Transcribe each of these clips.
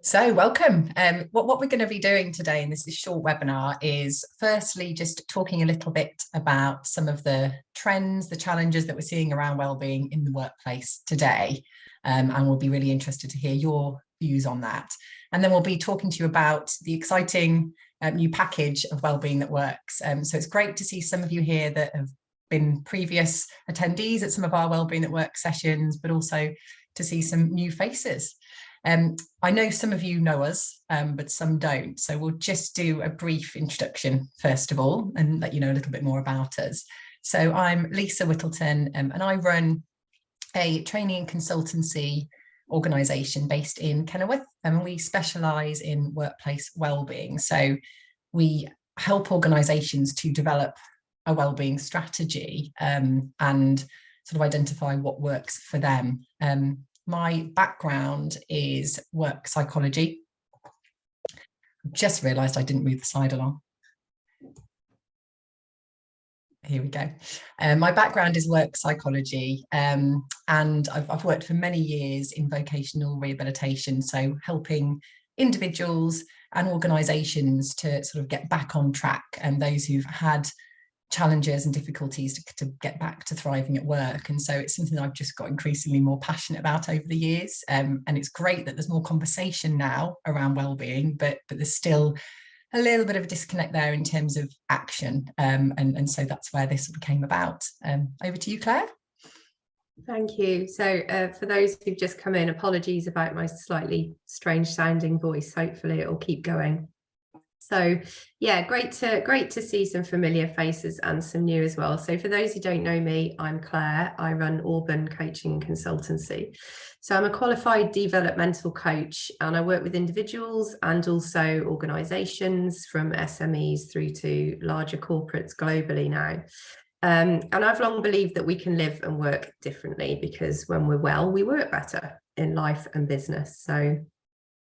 So welcome. What we're going to be doing today in this short webinar is firstly just talking a little bit about some of the trends, the challenges that we're seeing around wellbeing in the workplace today. And we'll be really interested to hear your views on that. And then we'll be talking to you about the exciting new package of Wellbeing That Works. So it's great to see some of you here that have been previous attendees at some of our Wellbeing That Works sessions, but also to see some new faces. I know some of you know us, but some don't. So we'll just do a brief introduction, first of all, and let you know a little bit more about us. So I'm Lisa Whittleton, and I run a training and consultancy organisation based in Kenilworth, and we specialise in workplace wellbeing. So we help organisations to develop a wellbeing strategy and sort of identify what works for them. My background is work psychology. Just realised I didn't move the slide along. Here we go. My background is work psychology, and I've worked for many years in vocational rehabilitation, so helping individuals and organisations to sort of get back on track, and those who've had challenges and difficulties to get back to thriving at work. And so it's something that I've just got increasingly more passionate about over the years, and it's great that there's more conversation now around wellbeing, but there's still a little bit of a disconnect there in terms of action, and so that's where this sort of came about. Over to you, Claire. Thank you. So for those who've just come in, apologies about my slightly strange sounding voice. Hopefully it will keep going. So yeah, great to see some familiar faces and some new as well. So for those who don't know me, I'm Clare. I run Auburn Coaching and Consultancy. So I'm a qualified developmental coach, and I work with individuals and also organisations from SMEs through to larger corporates globally now. And I've long believed that we can live and work differently, because when we're well, we work better in life and business. So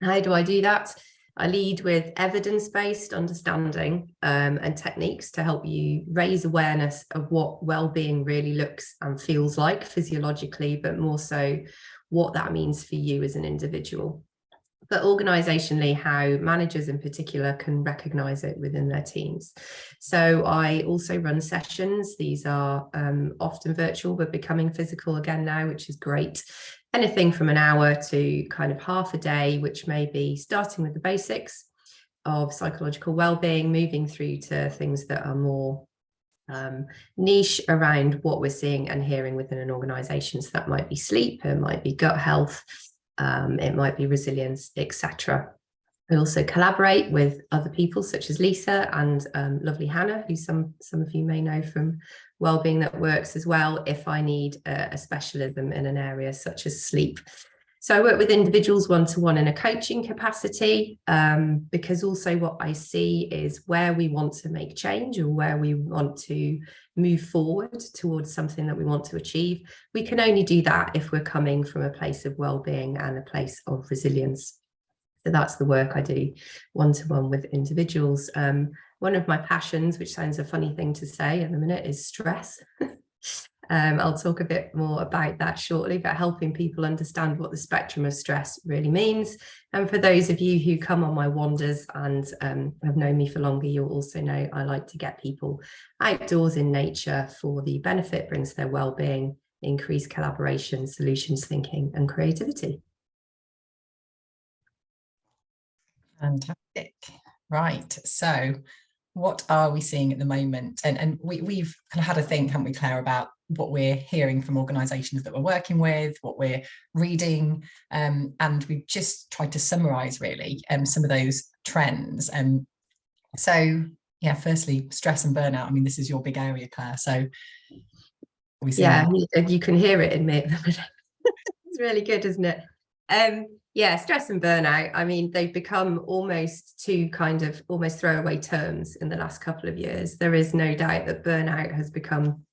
how do I do that? I lead with evidence-based understanding and techniques to help you raise awareness of what well-being really looks and feels like physiologically, but more so what that means for you as an individual. But organisationally, how managers in particular can recognise it within their teams. So I also run sessions. These are often virtual, but becoming physical again now, which is great. Anything from an hour to kind of half a day, which may be starting with the basics of psychological well-being, moving through to things that are more niche around what we're seeing and hearing within an organisation. So that might be sleep, it might be gut health, it might be resilience, etc. I also collaborate with other people such as Lisa and lovely Hannah, who some of you may know from Wellbeing That Works as well, if I need a specialism in an area such as sleep. So I work with individuals one-to-one in a coaching capacity, because also what I see is where we want to make change or where we want to move forward towards something that we want to achieve. We can only do that if we're coming from a place of well-being and a place of resilience. So that's the work I do one-to-one with individuals. One of my passions, which sounds a funny thing to say in a minute, is stress. I'll talk a bit more about that shortly, but helping people understand what the spectrum of stress really means. And for those of you who come on my wanders and have known me for longer, you'll also know I like to get people outdoors in nature for the benefit it brings to their well-being, increased collaboration, solutions thinking, and creativity. Fantastic. Right. So what are we seeing at the moment? And we've kind of had a think, haven't we, Claire, about what we're hearing from organisations that we're working with, what we're reading, and we've just tried to summarise really some of those trends. So yeah, firstly, stress and burnout. I mean, this is your big area, Claire. So yeah, you can hear it in me at the minute. It's really good, isn't it? Yeah, stress and burnout, I mean, they've become almost two kind of almost throwaway terms in the last couple of years. There is no doubt that burnout has become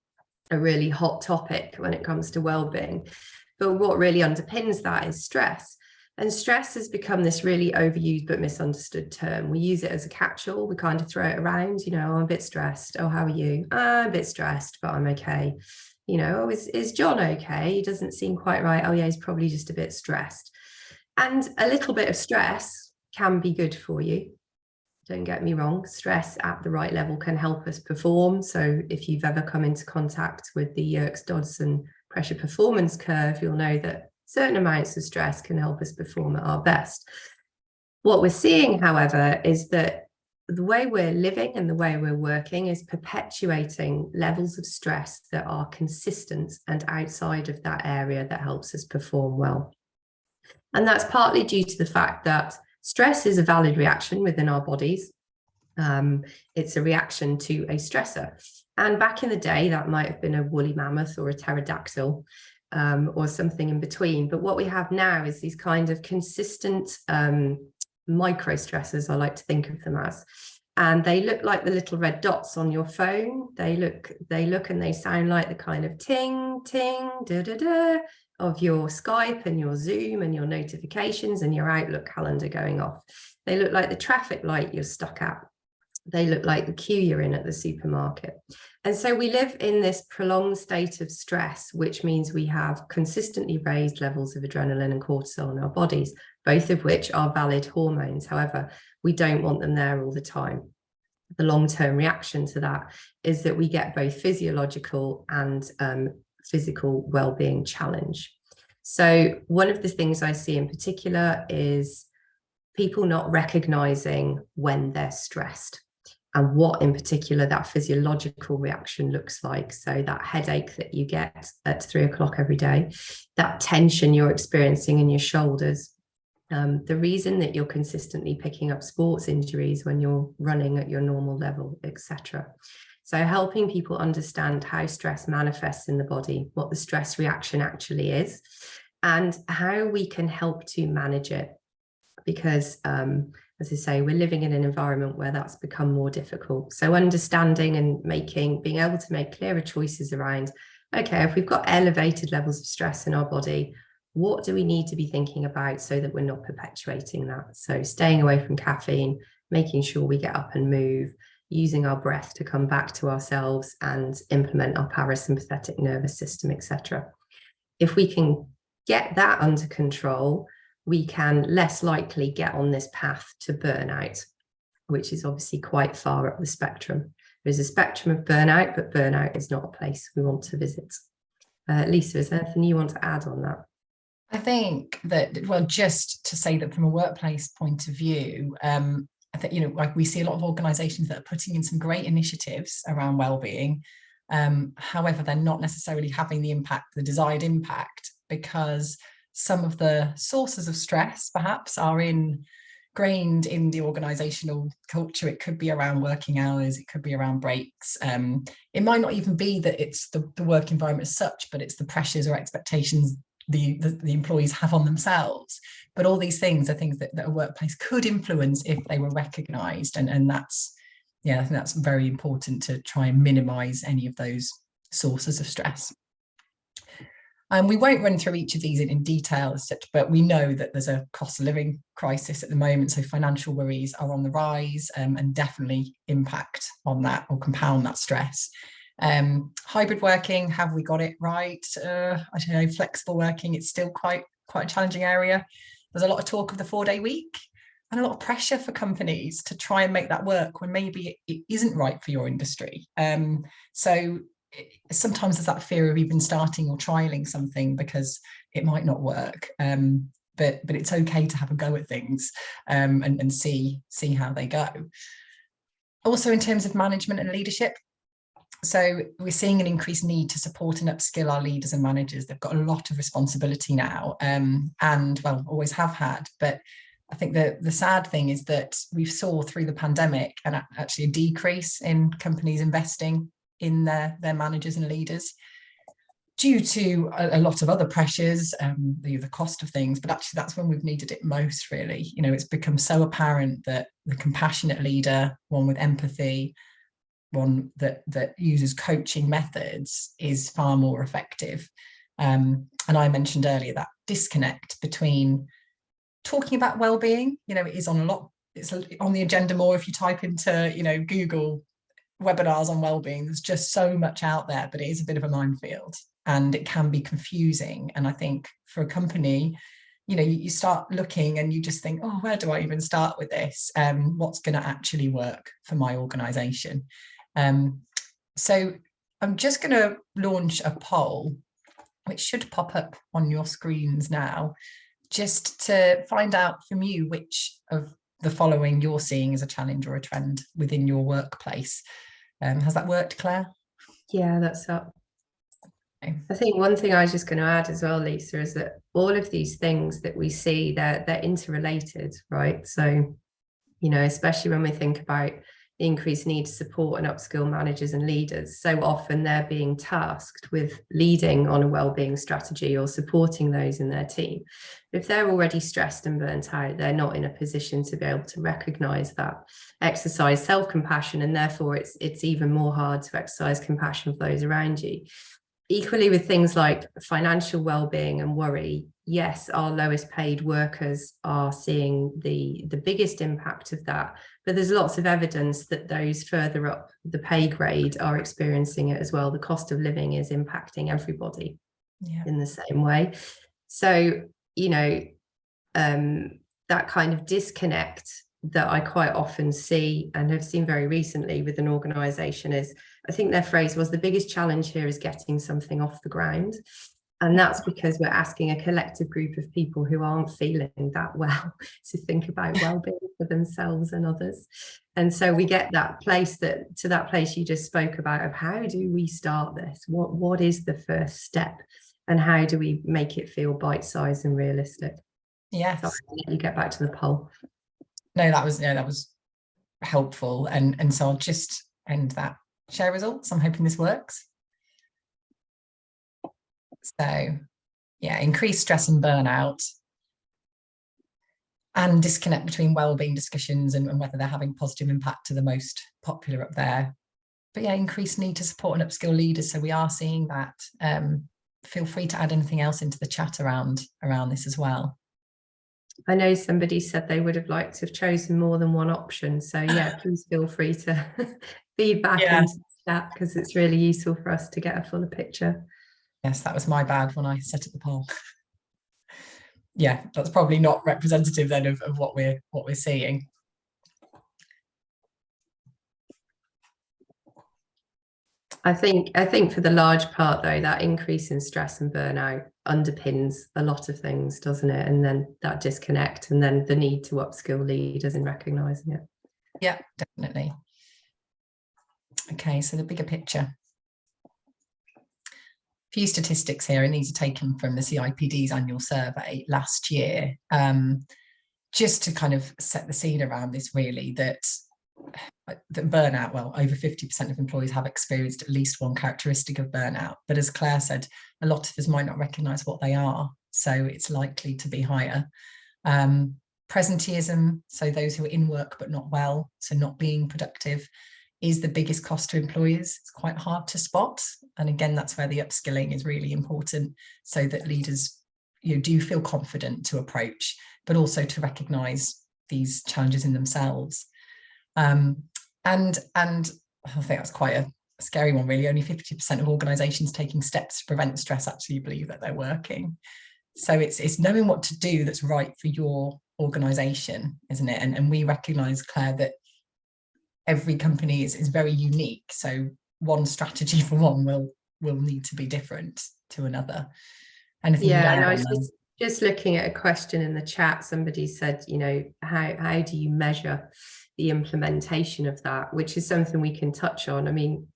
a really hot topic when it comes to well-being. But what really underpins that is stress. And stress has become this really overused but misunderstood term. We use it as a catch-all. We kind of throw it around, you know, oh, I'm a bit stressed. Oh, how are you? I'm a bit stressed, but I'm okay. You know, oh, is John okay? He doesn't seem quite right. Oh yeah, he's probably just a bit stressed. And a little bit of stress can be good for you. Don't get me wrong, stress at the right level can help us perform. So if you've ever come into contact with the Yerkes-Dodson pressure performance curve, you'll know that certain amounts of stress can help us perform at our best. What we're seeing, however, is that the way we're living and the way we're working is perpetuating levels of stress that are consistent and outside of that area that helps us perform well. And that's partly due to the fact that stress is a valid reaction within our bodies. It's a reaction to a stressor. And back in the day, that might have been a woolly mammoth or a pterodactyl, or something in between. But what we have now is these kind of consistent micro stressors, I like to think of them as. And they look like the little red dots on your phone. They look and they sound like the kind of ting, ting, da, da, da of your Skype and your Zoom and your notifications and your Outlook calendar going off. They look like the traffic light you're stuck at. They look like the queue you're in at the supermarket. And so we live in this prolonged state of stress, which means we have consistently raised levels of adrenaline and cortisol in our bodies, both of which are valid hormones. However, we don't want them there all the time. The long-term reaction to that is that we get both physiological and physical well-being challenge. So one of the things I see in particular is people not recognizing when they're stressed and what in particular that physiological reaction looks like. So that headache that you get at 3 o'clock every day, that tension you're experiencing in your shoulders, the reason that you're consistently picking up sports injuries when you're running at your normal level, etc. So helping people understand how stress manifests in the body, what the stress reaction actually is, and how we can help to manage it. Because, as I say, we're living in an environment where that's become more difficult. So understanding and being able to make clearer choices around, okay, if we've got elevated levels of stress in our body, what do we need to be thinking about so that we're not perpetuating that? So staying away from caffeine, making sure we get up and move, using our breath to come back to ourselves and implement our parasympathetic nervous system, etc. If we can get that under control, we can less likely get on this path to burnout, which is obviously quite far up the spectrum. There's a spectrum of burnout, but burnout is not a place we want to visit. Lisa, is there anything you want to add on that? I think that, well, just to say that from a workplace point of view, I think, like we see a lot of organisations that are putting in some great initiatives around wellbeing. However, they're not necessarily having the desired impact, because some of the sources of stress perhaps are ingrained in the organisational culture. It could be around working hours, it could be around breaks. It might not even be that it's the work environment as such, but it's the pressures or expectations the employees have on themselves. But all these things are things that a workplace could influence if they were recognised, and that's, I think that's very important to try and minimise any of those sources of stress. And we won't run through each of these in detail as such, but we know that there's a cost of living crisis at the moment, so financial worries are on the rise, and definitely impact on that or compound that stress. Hybrid working, have we got it right? I don't know, flexible working, it's still quite a challenging area. There's a lot of talk of the 4-day week and a lot of pressure for companies to try and make that work when maybe it isn't right for your industry. So sometimes there's that fear of even starting or trialing something because it might not work. But it's okay to have a go at things, and see how they go. Also, in terms of management and leadership, so we're seeing an increased need to support and upskill our leaders and managers. They've got a lot of responsibility now, and well, always have had. But I think the sad thing is that we saw through the pandemic and actually a decrease in companies investing in their managers and leaders due to a lot of other pressures, the cost of things. But actually, that's when we've needed it most, really. It's become so apparent that the compassionate leader, one with empathy, one that uses coaching methods, is far more effective. And I mentioned earlier that disconnect between talking about well-being, it is it's on the agenda more if you type into, Google webinars on well-being. There's just so much out there, but it is a bit of a minefield and it can be confusing. And I think for a company, you start looking and you just think, oh, where do I even start with this? What's going to actually work for my organization? So I'm just going to launch a poll, which should pop up on your screens now, just to find out from you which of the following you're seeing as a challenge or a trend within your workplace. Has that worked, Claire? Yeah, that's up. I think one thing I was just going to add as well, Lisa, is that all of these things that we see, they're interrelated, right? So, especially when we think about the increased need to support and upskill managers and leaders, so often they're being tasked with leading on a wellbeing strategy or supporting those in their team. If they're already stressed and burnt out, they're not in a position to be able to recognize that, exercise self-compassion, and therefore it's even more hard to exercise compassion for those around you. Equally with things like financial well-being and worry, yes, our lowest paid workers are seeing the biggest impact of that, but there's lots of evidence that those further up the pay grade are experiencing it as well. The cost of living is impacting everybody in the same way. So, that kind of disconnect that I quite often see and have seen very recently with an organisation is, I think their phrase was, the biggest challenge here is getting something off the ground. And that's because we're asking a collective group of people who aren't feeling that well to think about well-being for themselves and others. And so we get that place you just spoke about of how do we start this? What is the first step? And how do we make it feel bite-sized and realistic? Yes. So I'll let you get back to the poll. No, that was helpful. And so I'll just end that. Share results. I'm hoping this works. So yeah, increased stress and burnout, and disconnect between wellbeing discussions and whether they're having positive impact are the most popular up there. But yeah, increased need to support and upskill leaders. So we are seeing that. Feel free to add anything else into the chat around this as well. I know somebody said they would have liked to have chosen more than one option. So yeah, please feel free to feedback into the chat, because it's really useful for us to get a fuller picture. Yes, that was my bad when I set up the poll. Yeah, that's probably not representative then of what we're seeing. I think for the large part though, that increase in stress and burnout underpins a lot of things, doesn't it? And then that disconnect, and then the need to upskill leaders in recognizing it. Yeah, definitely. Okay, so the bigger picture. A few statistics here, and these are taken from the CIPD's annual survey last year, just to kind of set the scene around this, really, that burnout, well, over 50% of employees have experienced at least one characteristic of burnout. But as Claire said, a lot of us might not recognise what they are, so it's likely to be higher. Presenteeism, so those who are in work but not well, so not being productive, is the biggest cost to employers. It's quite hard to spot. And again, that's where the upskilling is really important, so that leaders do feel confident to approach, but also to recognise these challenges in themselves. And I think that's quite a scary one, really. Only 50% of organisations taking steps to prevent stress actually believe that they're working. So it's knowing what to do that's right for your organisation, isn't it? And we recognise, Claire, that every company is very unique. So one strategy for one will need to be different to another. Anything? Yeah, and I was just looking at a question in the chat. Somebody said, how do you measure the implementation of that, which is something we can touch on. I mean,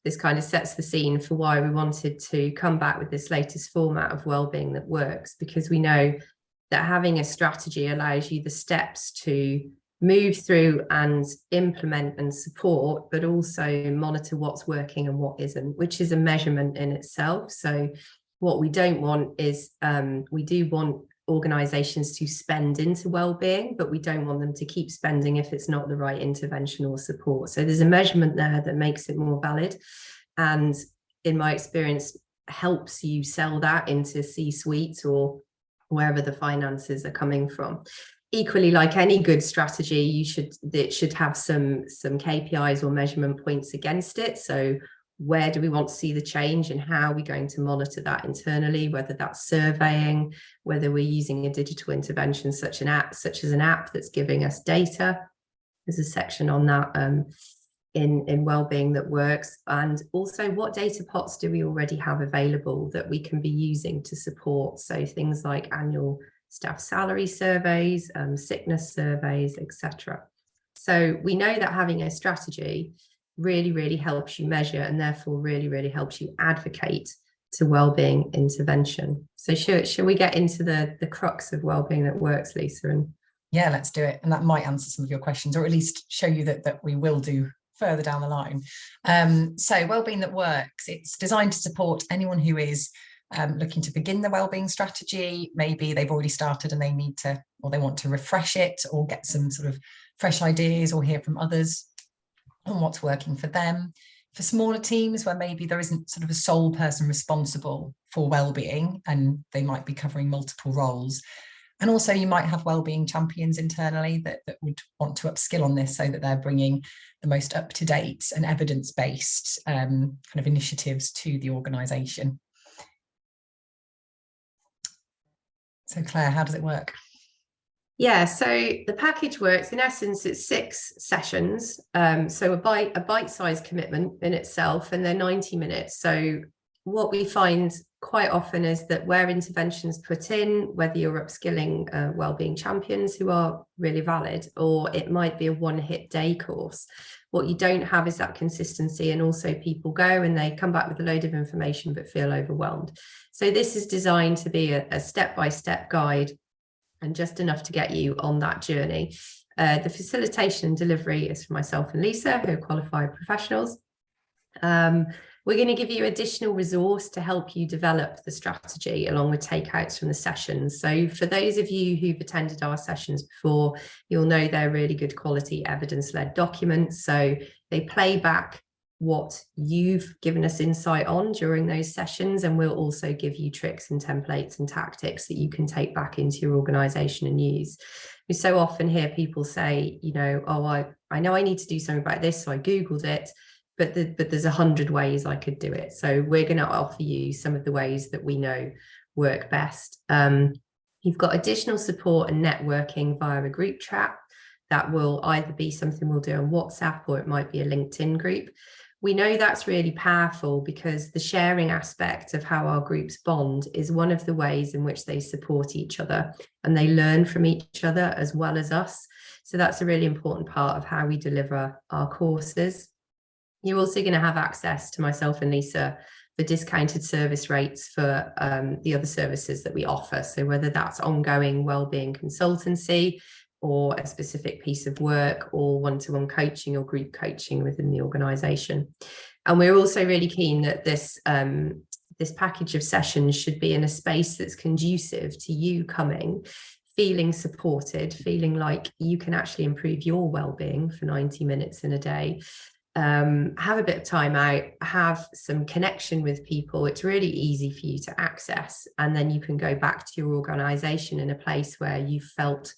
this kind of sets the scene for why we wanted to come back with this latest format of Wellbeing That Works, because we know that having a strategy allows you the steps to move through and implement and support, but also monitor what's working and what isn't, which is a measurement in itself. So what we don't want is, we do want organisations to spend into wellbeing, but we don't want them to keep spending if it's not the right intervention or support. So there's a measurement there that makes it more valid, and in my experience helps you sell that into C-suite or wherever the finances are coming from. Equally, like any good strategy, it should have some KPIs or measurement points against it. So where do we want to see the change, and how are we going to monitor that internally, whether that's surveying, whether we're using a digital intervention such as an app that's giving us data. There's a section on that in Wellbeing That Works. And also, what data pots do we already have available that we can be using to support? So things like annual staff salary surveys, sickness surveys, etc. So we know that having a strategy really, really helps you measure, and therefore really, really helps you advocate to wellbeing intervention. So should we get into the crux of Wellbeing That Works, Lisa? And yeah, let's do it. And that might answer some of your questions, or at least show you that we will do further down the line. So Wellbeing That Works, it's designed to support anyone who is looking to begin the wellbeing strategy. Maybe they've already started and they need to, or they want to refresh it, or get some sort of fresh ideas, or hear from others on what's working for them. For smaller teams where maybe there isn't sort of a sole person responsible for wellbeing, and they might be covering multiple roles. And also you might have wellbeing champions internally that would want to upskill on this, so that they're bringing the most up-to-date and evidence-based kind of initiatives to the organisation. So Claire, how does it work? Yeah, so the package works, in essence, it's 6 sessions. So a bite-sized commitment in itself, and they're 90 minutes. So what we find quite often is that where interventions put in, whether you're upskilling wellbeing champions who are really valid, or it might be a one-hit day course, what you don't have is that consistency, and also people go and they come back with a load of information but feel overwhelmed. So this is designed to be a step-by-step guide, and just enough to get you on that journey. The facilitation and delivery is for myself and Lisa, who are qualified professionals. We're going to give you additional resource to help you develop the strategy, along with takeouts from the sessions. So for those of you who've attended our sessions before, you'll know they're really good quality evidence-led documents. So they play back what you've given us insight on during those sessions, and we'll also give you tricks and templates and tactics that you can take back into your organization and use. We so often hear people say, you know, oh, I know I need to do something about this, so I Googled it, but there's 100 ways I could do it. So we're going to offer you some of the ways that we know work best. You've got additional support and networking via a group chat. That will either be something we'll do on WhatsApp, or it might be a LinkedIn group. We know that's really powerful, because the sharing aspect of how our groups bond is one of the ways in which they support each other, and they learn from each other as well as us. So that's a really important part of how we deliver our courses. You're also going to have access to myself and Lisa for discounted service rates for the other services that we offer. So whether that's ongoing wellbeing consultancy, or a specific piece of work, or one-to-one coaching or group coaching within the organisation. And we're also really keen that this package of sessions should be in a space that's conducive to you coming, feeling supported, feeling like you can actually improve your well-being for 90 minutes in a day. Have a bit of time out, have some connection with people. It's really easy for you to access, and then you can go back to your organisation in a place where you felt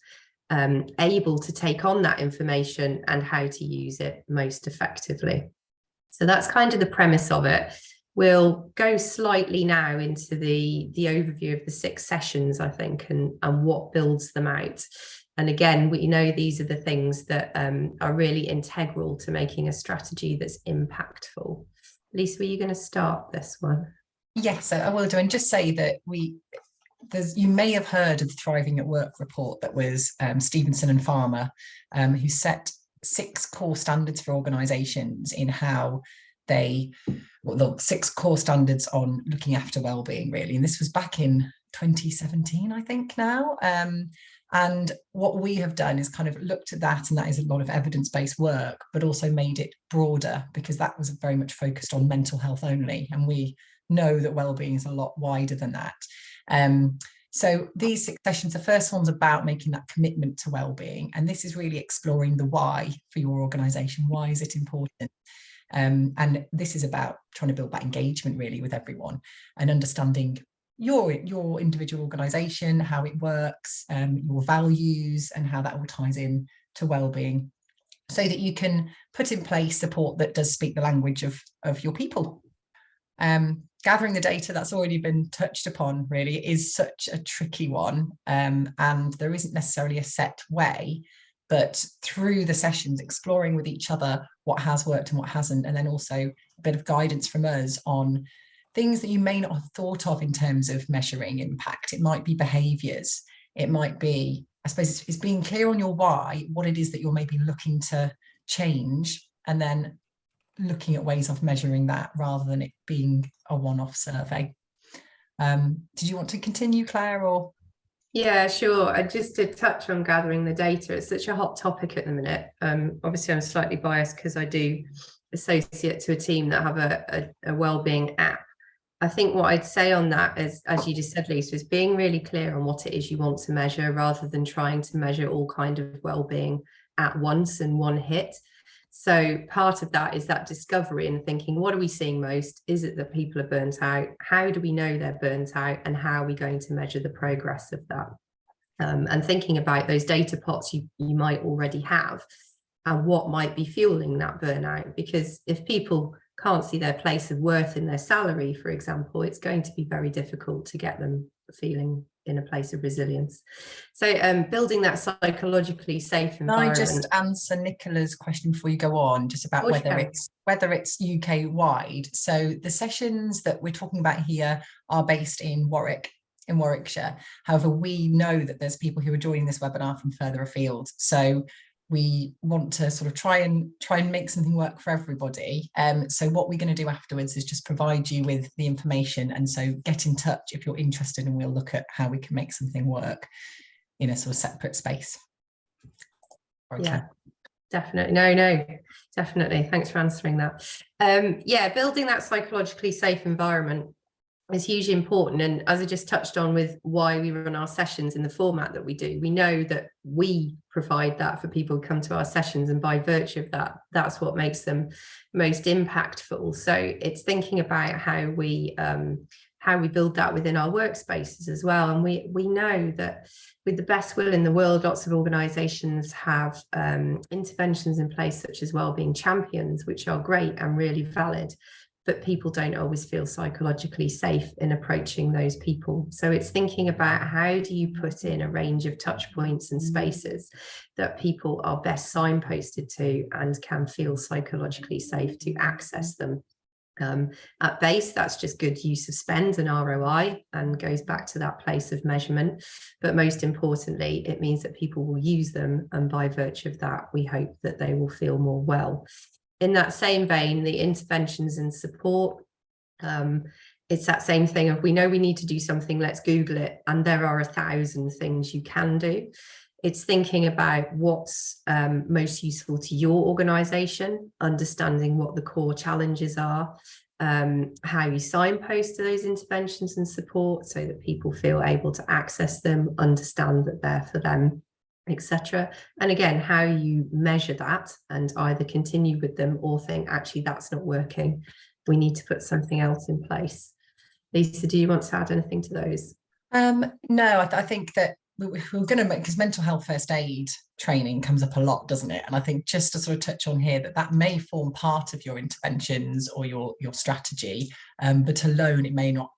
able to take on that information and how to use it most effectively. So that's kind of the premise of it. We'll go slightly now into the overview of the 6 sessions, I think, and what builds them out. And again, we know these are the things that are really integral to making a strategy that's impactful. Lisa, were you going to start this one? Yes, I will do. And just say that you may have heard of the Thriving at Work report that was Stevenson and Farmer, who set 6 core standards for organisations in how the 6 core standards on looking after wellbeing, really. And this was back in 2017, I think now. And what we have done is kind of looked at that, and that is a lot of evidence-based work, but also made it broader, because that was very much focused on mental health only. And we know that wellbeing is a lot wider than that. So these 6 sessions, the first one's about making that commitment to wellbeing. And this is really exploring the why for your organisation. Why is it important? And this is about trying to build that engagement really with everyone, and understanding your individual organisation, how it works, your values, and how that all ties in to wellbeing. so that you can put in place support that does speak the language of your people. Gathering the data, that's already been touched upon, really is such a tricky one, and there isn't necessarily a set way, but through the sessions, exploring with each other what has worked and what hasn't, and then also a bit of guidance from us on things that you may not have thought of in terms of measuring impact. It might be behaviours, it might be, I suppose it's being clear on your why, what it is that you're maybe looking to change, and then looking at ways of measuring that rather than it being a one-off survey. Did you want to continue, Claire, or? Yeah, sure. Just to touch on gathering the data, it's such a hot topic at the minute. Obviously, I'm slightly biased because I do associate to a team that have a wellbeing app. I think what I'd say on that is, as you just said, Lisa, is being really clear on what it is you want to measure rather than trying to measure all kind of wellbeing at once in one hit. So part of that is that discovery and thinking, what are we seeing most? Is it that people are burnt out? How do we know they're burnt out? And how are we going to measure the progress of that? And thinking about those data pots you might already have and what might be fueling that burnout. Because if people can't see their place of worth in their salary, for example, it's going to be very difficult to get them feeling in a place of resilience. So building that psychologically safe environment. Can I just answer Nicola's question before you go on, just about whether it's UK wide? So the sessions that we're talking about here are based in Warwickshire. However, we know that there's people who are joining this webinar from further afield. So we want to sort of try and make something work for everybody. So what we're going to do afterwards is just provide you with the information, and so get in touch if you're interested, and we'll look at how we can make something work in a sort of separate space. Yeah, definitely. No, definitely. Thanks for answering that. Yeah, building that psychologically safe environment is hugely important. And as I just touched on with why we run our sessions in the format that we do, we know that we provide that for people who come to our sessions, and by virtue of that, that's what makes them most impactful. So it's thinking about how we build that within our workspaces as well. And we know that with the best will in the world, lots of organizations have interventions in place such as wellbeing champions, which are great and really valid, but people don't always feel psychologically safe in approaching those people. So it's thinking about how do you put in a range of touch points and spaces that people are best signposted to and can feel psychologically safe to access them. At base, that's just good use of spend and ROI, and goes back to that place of measurement. But most importantly, it means that people will use them, and by virtue of that, we hope that they will feel more well. In that same vein, the interventions and support, it's that same thing of, we know we need to do something, let's Google it, and there are 1,000 things you can do. It's thinking about what's most useful to your organisation, understanding what the core challenges are, how you signpost to those interventions and support so that people feel able to access them, understand that they're for them, etc. And again, how you measure that and either continue with them or think, actually, that's not working, we need to put something else in place. Lisa, do you want to add anything to those? No, I think that we're going to make, because mental health first aid training comes up a lot, doesn't it? And I think just to sort of touch on here that may form part of your interventions or your strategy, but alone it may not,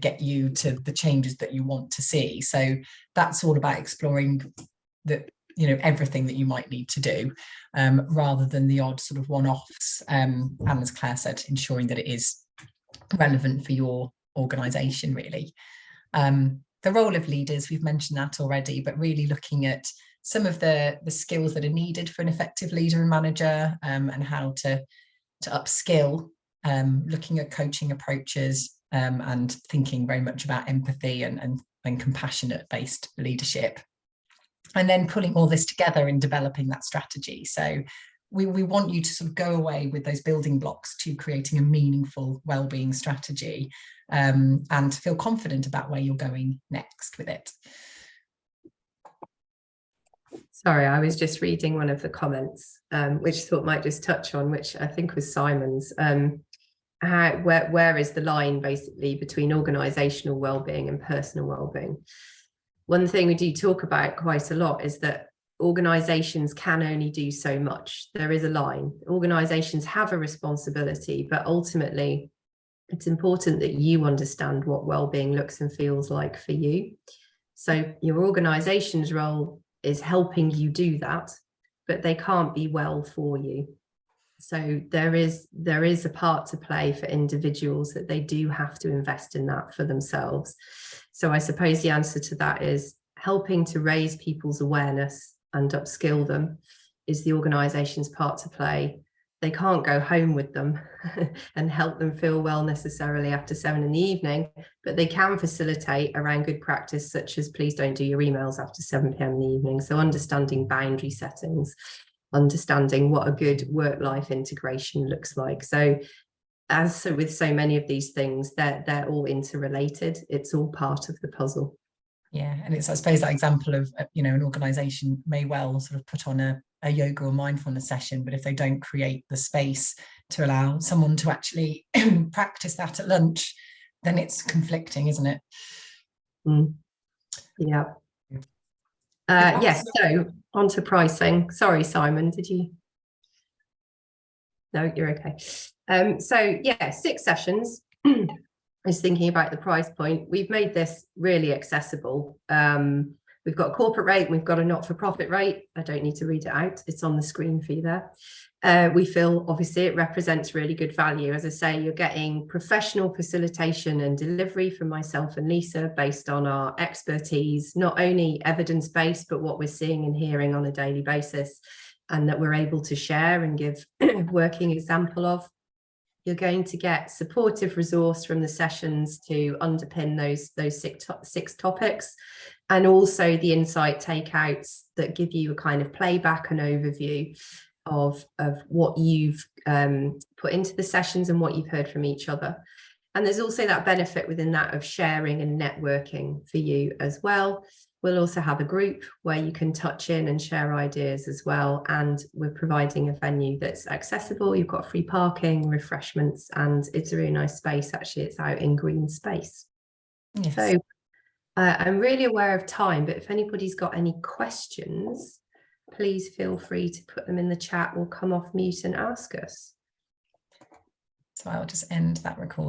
get you to the changes that you want to see. So that's all about exploring that, everything that you might need to do, rather than the odd sort of one-offs, and as Claire said, ensuring that it is relevant for your organisation, really. The role of leaders, we've mentioned that already, but really looking at some of the skills that are needed for an effective leader and manager, and how to upskill, looking at coaching approaches, and thinking very much about empathy and compassionate based leadership. And then pulling all this together and developing that strategy. So we want you to sort of go away with those building blocks to creating a meaningful wellbeing strategy, and feel confident about where you're going next with it. Sorry, I was just reading one of the comments, which I thought might just touch on, which I think was Simon's. Where is the line basically between organisational wellbeing and personal wellbeing? One thing we do talk about quite a lot is that organizations can only do so much. There is a line. Organizations have a responsibility, but ultimately it's important that you understand what well-being looks and feels like for you. So your organization's role is helping you do that, but they can't be well for you. So there is a part to play for individuals, that they do have to invest in that for themselves. So I suppose the answer to that is helping to raise people's awareness and upskill them is the organisation's part to play. They can't go home with them and help them feel well necessarily after 7 in the evening, but they can facilitate around good practice, such as please don't do your emails after 7 p.m. in the evening. So understanding boundary settings, understanding what a good work-life integration looks like. So as with so many of these things, they're all interrelated. It's all part of the puzzle. Yeah, and it's, I suppose, that example of, you know, an organisation may well sort of put on a yoga or mindfulness session, but if they don't create the space to allow someone to actually practice that at lunch, then it's conflicting, isn't it? Yeah. Yes, so on to pricing. Sorry, Simon, did you? No, you're okay. So yeah, 6 sessions. I was thinking about the price point. We've made this really accessible. We've got a corporate rate and we've got a not-for-profit rate. I don't need to read it out. It's on the screen for you there. We feel obviously it represents really good value. As I say, you're getting professional facilitation and delivery from myself and Lisa based on our expertise, not only evidence-based, but what we're seeing and hearing on a daily basis, and that we're able to share and give working example of. You're going to get supportive resource from the sessions to underpin those 6 topics, and also the insight takeouts that give you a kind of playback and overview of what you've put into the sessions and what you've heard from each other. And there's also that benefit within that of sharing and networking for you as well. We'll also have a group where you can touch in and share ideas as well. And we're providing a venue that's accessible. You've got free parking, refreshments, and it's a really nice space. Actually, it's out in green space. Yes. So I'm really aware of time, but if anybody's got any questions, please feel free to put them in the chat or come off mute and ask us. So I'll just end that recording.